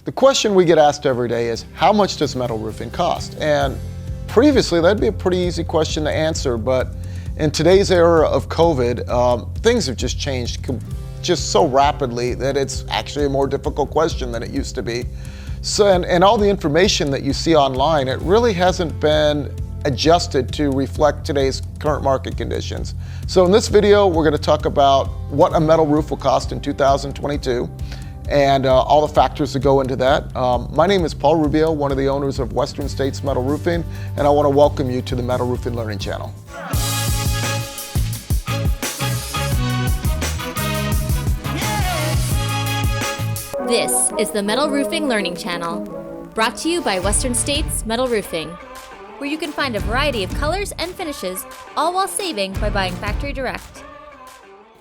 The question we get asked every day is, how much does metal roofing cost? And previously, that'd be a pretty easy question to answer, but in today's era of COVID, things have just changed just so rapidly that it's actually a more difficult question than it used to be. So, and all the information that you see online, it really hasn't been adjusted to reflect today's current market conditions. So in this video, we're going to talk about what a metal roof will cost in 2022 and all the factors that go into that. My name is Paul Rubio, one of the owners of Western States Metal Roofing, and I want to welcome you to the Metal Roofing Learning Channel. This is the Metal Roofing Learning Channel, brought to you by Western States Metal Roofing, where you can find a variety of colors and finishes, all while saving by buying factory direct.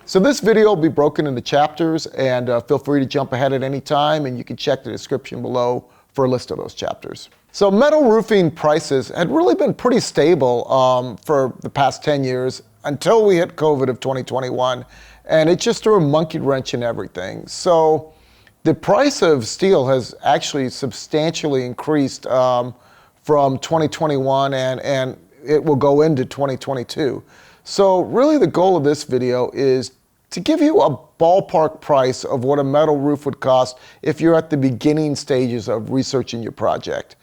So this video will be broken into chapters, and feel free to jump ahead at any time, and you can check the description below for a list of those chapters. So metal roofing prices had really been pretty stable for the past 10 years until we hit COVID of 2021, and it just threw a monkey wrench in everything. So the price of steel has actually substantially increased from 2021, and it will go into 2022. So really the goal of this video is to give you a ballpark price of what a metal roof would cost if you're at the beginning stages of researching your project.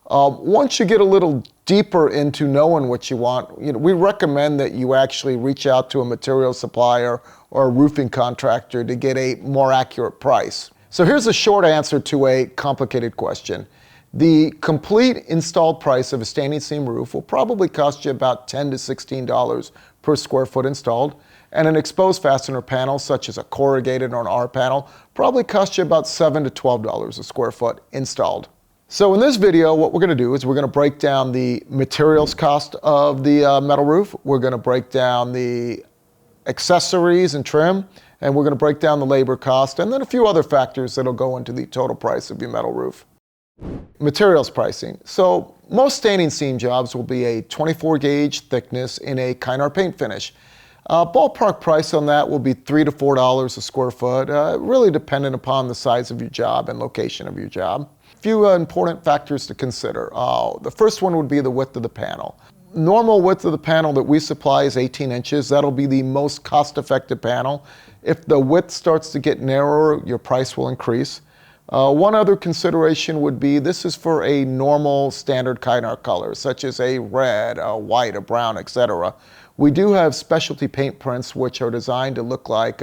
Once you get a little deeper into knowing what you want, we recommend that you actually reach out to a material supplier or a roofing contractor to get a more accurate price. So here's a short answer to a complicated question. The complete installed price of a standing seam roof will probably cost you about $10 to $16 per square foot installed, and an exposed fastener panel such as a corrugated or an R panel probably costs you about $7 to $12 a square foot installed. So in this video, what we're going to do is we're going to break down the materials cost of the metal roof, we're going to break down the accessories and trim, and we're going to break down the labor cost, and then a few other factors that'll go into the total price of your metal roof. Materials pricing. So most standing seam jobs will be a 24 gauge thickness in a Kynar paint finish. Ballpark price on that will be $3 to $4 a square foot, really dependent upon the size of your job and location of your job. A few important factors to consider. The first one would be the width of the panel. Normal width of the panel that we supply is 18 inches. That'll be the most cost-effective panel. If the width starts to get narrower, your price will increase. One other consideration would be this is for a normal standard Kynar color, such as a red, a white, a brown, etc. We do have specialty paint prints which are designed to look like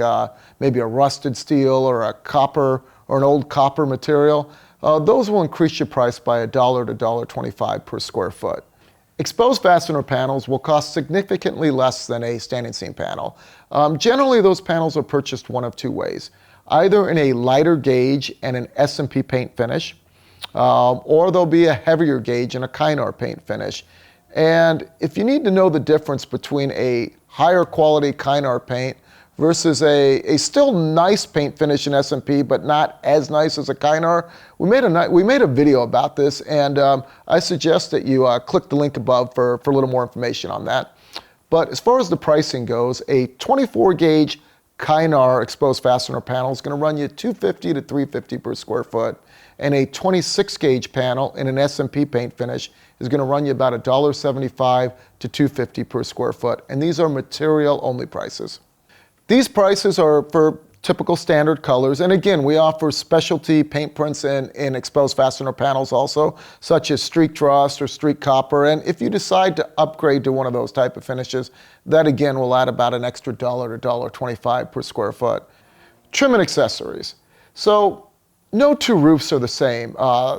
maybe a rusted steel or a copper or an old copper material. Those will increase your price by $1 to $1.25 per square foot. Exposed fastener panels will cost significantly less than a standing seam panel. Generally, those panels are purchased one of two ways. Either in a lighter gauge and an S&P paint finish, or there'll be a heavier gauge and a Kynar paint finish. And if you need to know the difference between a higher quality Kynar paint versus a still nice paint finish in S&P, but not as nice as a Kynar, we made a video about this, and I suggest that you click the link above for a little more information on that. But as far as the pricing goes, a 24 gauge Kynar exposed fastener panel is going to run you $250 to $350 per square foot, and a 26 gauge panel in an S&P paint finish is going to run you about $1.75 to $2.50 per square foot, and these are material only prices. These prices are for typical standard colors, and again, we offer specialty paint prints in exposed fastener panels also, such as streaked rust or streaked copper, and if you decide to upgrade to one of those type of finishes, that again will add about an extra $1 to $1.25 per square foot. Trim and accessories. So no two roofs are the same.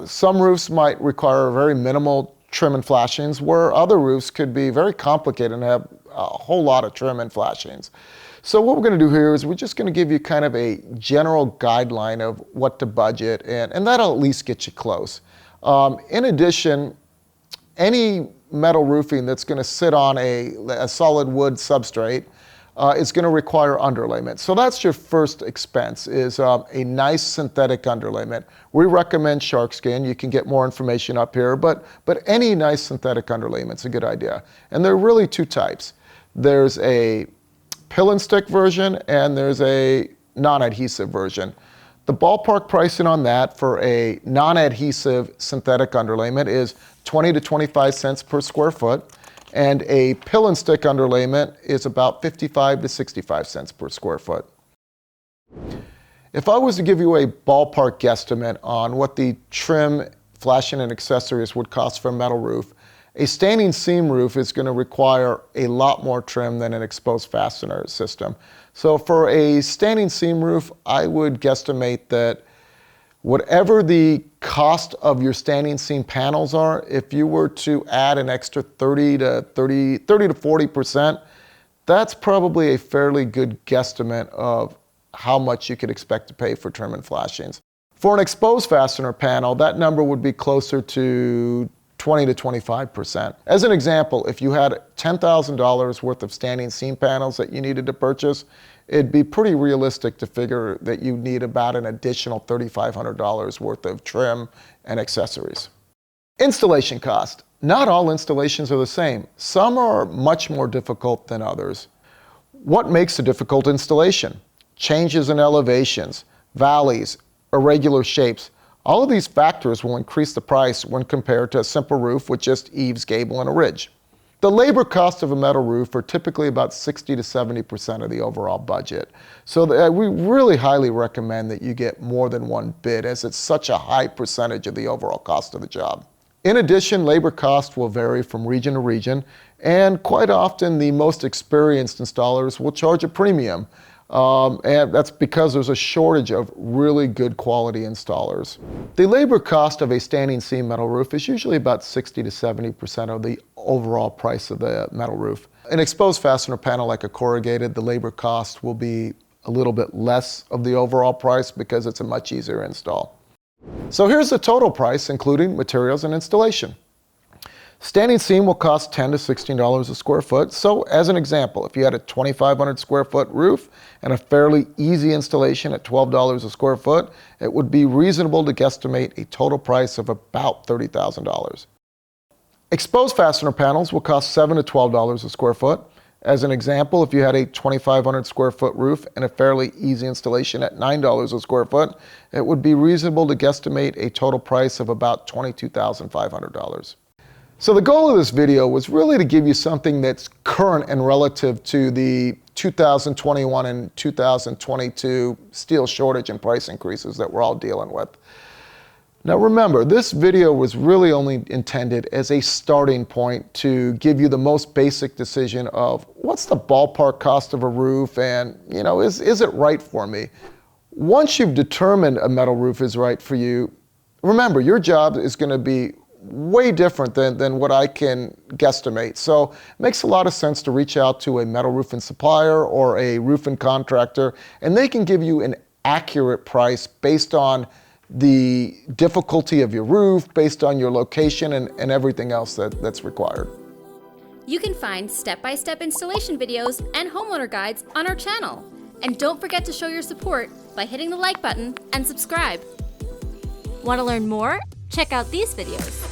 Some roofs might require very minimal trim and flashings, where other roofs could be very complicated and have a whole lot of trim and flashings. So what we're going to do here is we're just going to give you kind of a general guideline of what to budget, and that'll at least get you close. In addition, any metal roofing that's going to sit on a solid wood substrate is going to require underlayment. So that's your first expense, is a nice synthetic underlayment. We recommend shark skin. You can get more information up here, but any nice synthetic underlayment's a good idea. And there are really two types. There's a pill and stick version, and there's a non-adhesive version. The ballpark pricing on that for a non-adhesive synthetic underlayment is 20 to 25 cents per square foot, and a pill and stick underlayment is about 55 to 65 cents per square foot. If I was to give you a ballpark guesstimate on what the trim, flashing, and accessories would cost for a metal roof, a standing seam roof is going to require a lot more trim than an exposed fastener system. So for a standing seam roof, I would guesstimate that whatever the cost of your standing seam panels are, if you were to add an extra 30 to 40%, that's probably a fairly good guesstimate of how much you could expect to pay for trim and flashings. For an exposed fastener panel, that number would be closer to 20 to 25%. As an example, if you had $10,000 worth of standing seam panels that you needed to purchase, it'd be pretty realistic to figure that you need about an additional $3,500 worth of trim and accessories. Installation cost. Not all installations are the same. Some are much more difficult than others. What makes a difficult installation? Changes in elevations, valleys, irregular shapes. All of these factors will increase the price when compared to a simple roof with just eaves, gable, and a ridge. The labor cost of a metal roof are typically about 60 to 70% of the overall budget. So we really highly recommend that you get more than one bid, as it's such a high percentage of the overall cost of the job. In addition, labor cost will vary from region to region, and quite often the most experienced installers will charge a premium. And that's because there's a shortage of really good quality installers. The labor cost of a standing seam metal roof is usually about 60 to 70% of the overall price of the metal roof. An exposed fastener panel like a corrugated, the labor cost will be a little bit less of the overall price because it's a much easier install. So here's the total price, including materials and installation. Standing seam will cost $10 to $16 a square foot. So as an example, if you had a 2,500 square foot roof and a fairly easy installation at $12 a square foot, it would be reasonable to guesstimate a total price of about $30,000. Exposed fastener panels will cost $7 to $12 a square foot. As an example, if you had a 2,500 square foot roof and a fairly easy installation at $9 a square foot, it would be reasonable to guesstimate a total price of about $22,500. So the goal of this video was really to give you something that's current and relative to the 2021 and 2022 steel shortage and price increases that we're all dealing with. Now remember, this video was really only intended as a starting point to give you the most basic decision of what's the ballpark cost of a roof, and is it right for me? Once you've determined a metal roof is right for you, remember your job is going to be way different than what I can guesstimate. So it makes a lot of sense to reach out to a metal roofing supplier or a roofing contractor, and they can give you an accurate price based on the difficulty of your roof, based on your location, and everything else that's required. You can find step-by-step installation videos and homeowner guides on our channel. And don't forget to show your support by hitting the like button and subscribe. Want to learn more? Check out these videos.